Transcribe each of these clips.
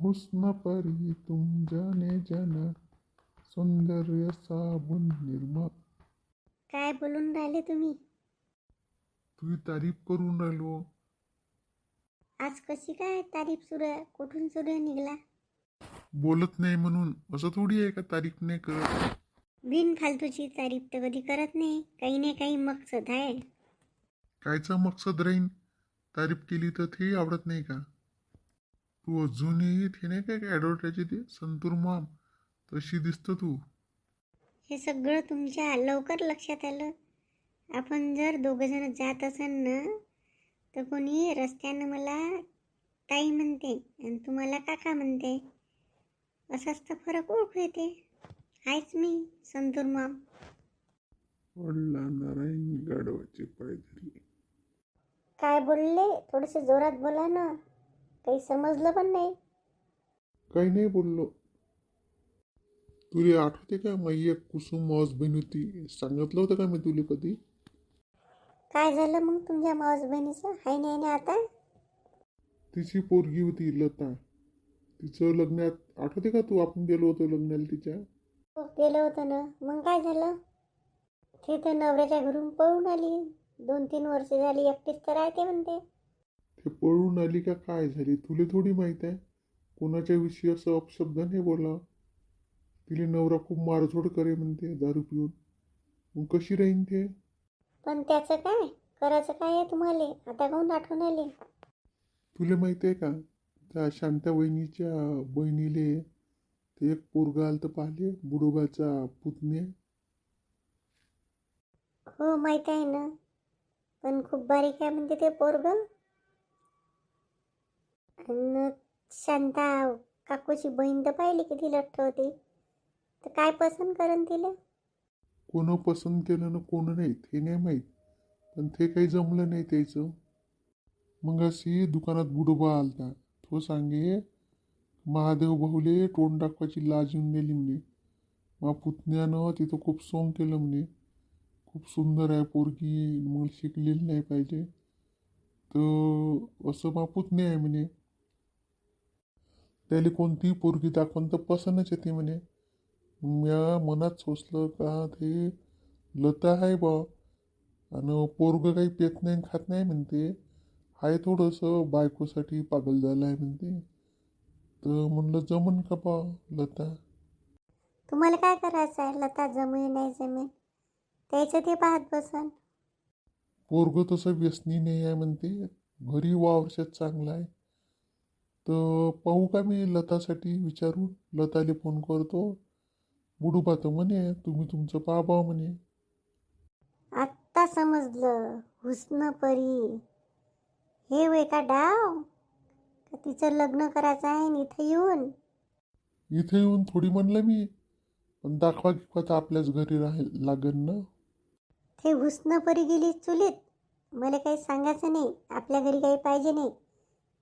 हुस्न परी तुम जाने जाना, सौंदर्य साबुन निर्मा. काय बोलून राहिले तुम्ही? तुझी तारीफ करून राहिलो. आज कशी काय तारीफ सुरू आहे? कुठून सुरू आहे निघला? बोलत नाही म्हणून असं थोडी आहे का तारीफ नाही करत. बिनफालतूची तारीफ तर कधी करत नाही. काही नाही काही मकसद आहे. कायचा मकसद राहीन? तारीफ केली तर ते आवडत नाही का? तू अजूनही ते नाही काय ॲडव्हर्टाईज ते संतूर मॉम तशी दिसतं तू. हे सगळं तुमच्या लवकर लक्षात आलं. आपण जर दोघंजण जात असेल ना तर कोणी रस्त्यानं मला ताई म्हणते आणि तुम्हाला काका म्हणते. असाच तर फरक ओळखू येते. आहेच मी संतूर मॉम. वडला नारायण गाढवाचे पाय धरले. काय बोलले? थोडेसे जोरात बोला ना. काही समजलं पण नाही. काही नाही बोललो. तुला आठवते का माझी एक कुसुम मावस बहीण होती, सांगितलं होतं का मी तुला कधी? काय झालं मग तुमच्या मावस बहिणीचं? हाय नाही ना आता? तिची पोरगी होती लता. तिचं लग्नात आठवते का तू? आपण गेलो होतो लग्नाला तिच्या. हो गेलं होतं ना. मग काय झालं? ती तर नवऱ्याच्या घरून पळून आली. 2-3 वर्ष झाली एकटीच तर राहते म्हणते. ते पळून आली का काय झाली तुला थोडी माहीत आहे. कोणाच्या विषयी असं अपशब्द नाही बोला. तिले नवरा खूप मारझोड करे म्हणते दारू पिऊन. मग कशी राहीन ते? पण त्याचं काय? करायचं काय आहे तुम्हाला? आता काहून आठवण आली? तुला माहिती आहे का, त्या शांता वहिनीच्या बहिणीले ते एक पोरगा आलं तर पाहिले, बुडोबाचा पुतणे. हो माहीत आहे ना. पण खूप बारीक आहे म्हणते ते पोरगं. आणि शांता काकूची बहीण तर पाहिली किती लठ्ठ होती. तर काय पसंत करण तिला? कोण पसंत केलं ना कोण नाही ते नाही माहीत, पण ते काही जमलं नाही त्याचं. मग अशी दुकानात बुडोबा आलता. तो सांगे महादेव भाऊले तोंड दाखवायची लाज येऊन गेली म्हणे. मग पुतण्यानं तिथं खूप सोंग केलं म्हणे. खूप सुंदर आहे पोरगी, मग शिकलेली नाही पाहिजे. तर असं मग पुतणे आहे म्हणे. त्याला कोणतीही पोरगी दाखवून तर पसंतच येते म्हणे. म्या मनात सोचलं का ते लता आहे बा, आणि पोरग काही पेत नाही खात नाही म्हणते. हाय थोडंसं बायकोसाठी पागल झालं आहे म्हणते. तर म्हणलं जमन का बा लता? तुम्हाला काय करायचं आहे? लता जमेल नाही जमेल त्याचं ते पाहत बसन. पोरग तसं व्यसनी नाही आहे म्हणते. घरी वावरशात चांगला आहे. तर पाहू का मी लतासाठी विचारून लताले फोन करतो. बुडूबा तर म्हणे तुम्ही तुमचं पाहा म्हणे. आत्ता समजलं. हुस्न परी हे वे का डाव? का तिचं लग्न करायचं आहे आणि इथं येऊन? इथे येऊन थोडी म्हणलं मी, पण दाखवा किंवा तर आपल्याच घरी लागेल ना. ते हुस्न परी गेली चुलीत. मला काही सांगायचं नाही. आपल्या घरी काही पाहिजे नाही.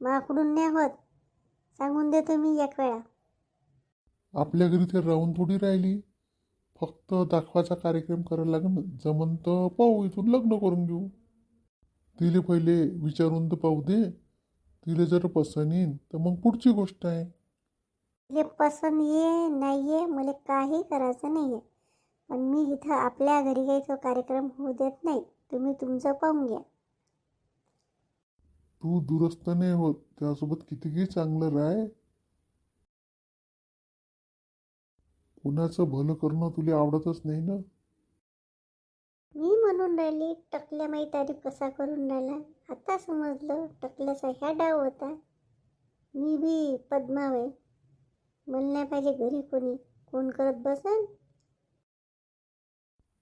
माकडून नाही होत. सांगून देतो मी एक वेळा. आपल्या घरी ते राहून थोडी राहिली. फक्त दाखवाचा कार्यक्रम करायला लागेल. जमन तर पाहू, इथून लग्न करून घेऊ. तिले पहिले विचारून तर पाहू दे. तिले जर पसंत येईन तर मग पुढची गोष्ट आहे. तिला पसंत ये नाही ये मला काही करायचं नाही आहे. पण मी इथं आपल्या घरी काही तो कार्यक्रम होऊ देत नाही. तुम्ही तुमचं पाहून घ्या. तू दुरुस्त नाही होत त्यासोबत कितीही चांगलं राह. कुणाचं भलं करणं तुला आवडतच नाही ना. मी म्हणून राहिली टकल्या माई तारीफ कसा करून राहिला. आता समजलं टकल्याचा ह्या डाव होता. मी बी पद्मावय. मला नाही पाहिजे घरी कोणी. कोण करत बसन?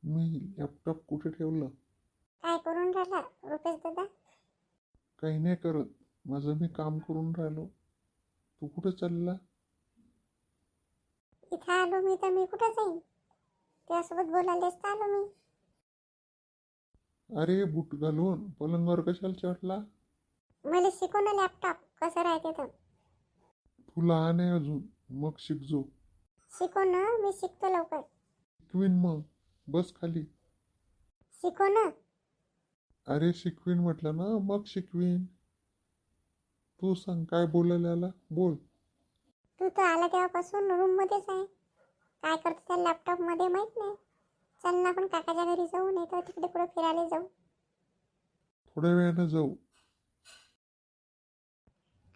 मी लॅपटॉप कुठे ठेवलं? काय करून राहिला रुपेश दादा? काही नाही करत. माझं मी काम करून राहिलो. तू कुठे चालला? इथं आलो मी तर मी कुठं जाईन? त्यासोबत बोलायलाच तर आलो मी. अरे बूट घालून पलंगावर कशाला चढला? मला शिकव ना लॅपटॉप कसं राहते तर. तू लहान आहे अजून, मग शिकजो. शिकव ना. मी शिकतो लवकर. शिकवीन मग, बस खाली. शिकव ना. अरे शिकवीन म्हटलं ना, मग शिकवीन. तू सांग काय बोलायला आला, बोल. तू तर आला तेव्हापासून रूममध्येच आहे. काय करतो त्या लॅपटॉपमध्ये माहीत नाही. चल ना आपण काकाच्या घरी जाऊ, नाही तर तिकडे कुठं फिरायला जाऊ. थोड्या वेळानं जाऊ.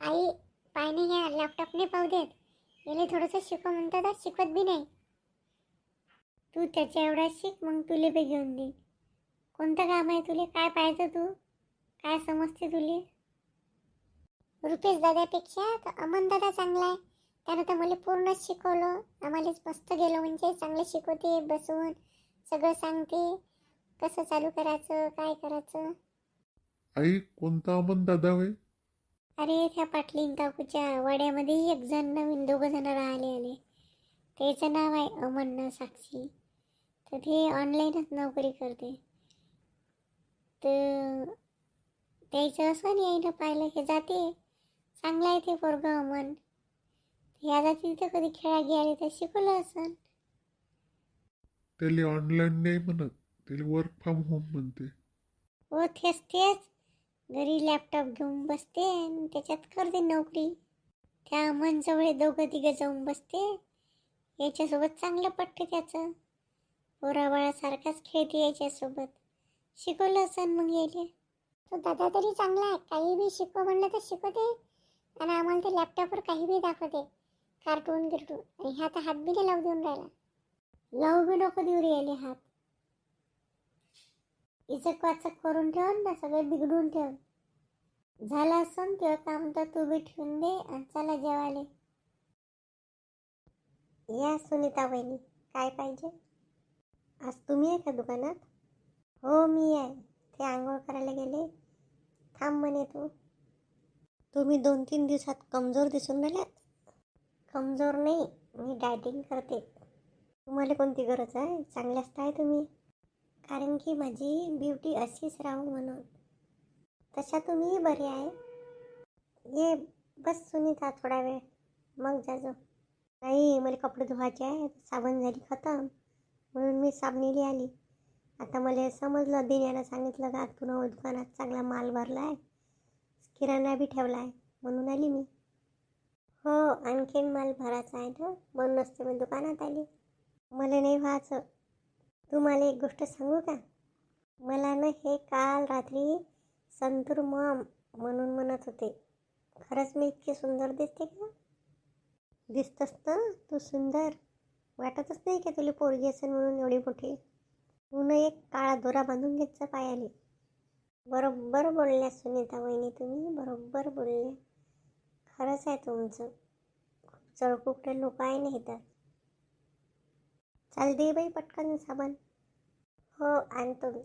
आई पाहिजे ह्या लॅपटॉपने पाहू देत. याला थोडंसं शिकव म्हणतात तर शिकवत बी नाही. तू त्याच्या एवढा शिक, मग तुले बी घेऊन दे. कोणतं काम आहे तुले? काय पाहिजे तू? काय समजते तुले? रुपेश दादापेक्षा तर अमन दादा चांगला आहे. त्यानं तर मला पूर्ण शिकवलं. आम्हालाच मस्त गेलं, म्हणजे चांगलं शिकवते, बसवून सगळं सांगते, कसं चालू करायचं, काय करायचं. आई कोणता अमन दादा होय? अरे त्या पाटलीन काकूच्या वाड्यामध्ये एक जण नवीन 2 जण राहिले आले. त्याचं नाव आहे अमन साक्षी. तर ते ऑनलाईनच नोकरी करते. तर त्याचं असं नाही ना, पाहिलं हे जाते चांगलं आहे ते पोरगं अमन. ह्या जाती तिथं कधी खेळा घ्यायला तर शिकवलं असन. त्याला ऑनलाईन नाही म्हणत, त्याला वर्क फ्रॉम होम म्हणते. हो तेच घरी लॅपटॉप घेऊन बसते आणि त्याच्यात करते नोकरी. त्या अमनजवळ 2-3 जाऊन बसते. याच्यासोबत चांगलं पटते त्याचं. पोराबाळासारखाच खेळते याच्यासोबत. शिकवलं असन मग यायले. तो दादा तरी चांगला आहे. काही बी शिकव म्हणलं तर शिकवते. आणि आम्हाला ते लॅपटॉपवर काही बी दाखवते, कार्टून गिरटून. आणि ह्या तर हात बी नाही लावू देऊन राहिला. लावू बी नको देऊ राहिले हात. इचक वाचक करून ठेव ना, सगळं बिघडून ठेव. झालं असन तेव्हा काम तर तू बी ठेवून दे आणि चला जेवायला. या सुनीता वहिनी, काय पाहिजे? आज तुम्ही आहे का दुकानात? हो मी आहे. ते आंघोळ करायला गेले. थांब म्हणे तू. तुम्ही 2-3 दिवसात कमजोर दिसून राहिल्यात. कमजोर नाही, मी डायटिंग करते. तुम्हाला कोणती गरज आहे? चांगल्याच आहे तुम्ही. कारण की माझी ब्युटी अशीच राहू म्हणून. तशा तुम्ही बरे आहे. ये बस सुनीता थोडा वेळ, मग जाजो. नाही मला कपडे धुवायचे आहे. साबण झाली खतम, म्हणून मी साबणीली आली. आता मला समजलं, दिन्यानं सांगितलं का तुला दुकानात चांगला माल भरला आहे, किराणा बी ठेवला आहे, म्हणून आली मी. हो आणखीन माल भरायचा आहे ना, म्हणूनच ते मी दुकानात आली. मला नाही व्हायचं. तुम्हाला एक गोष्ट सांगू का? मला ना हे काल रात्री संतूर मॉम म्हणून म्हणत होते. खरंच मी इतकी सुंदर दिसते का? दिसतस ना तू सुंदर. वाटतच नाही का तुला पोरगी असेल म्हणून एवढी मोठी. तू ना एक काळा दोरा बांधून घ्यायचा पायाने. बरोबर बोलल्या सुनीता वहिनी, तुम्ही बरोबर बोलल्या. खरंच आहे तुमचं. खूप चळकुकडे लोक आहे नाही तर. चाल दे बाई पटकन साबण. हो आणतो मी.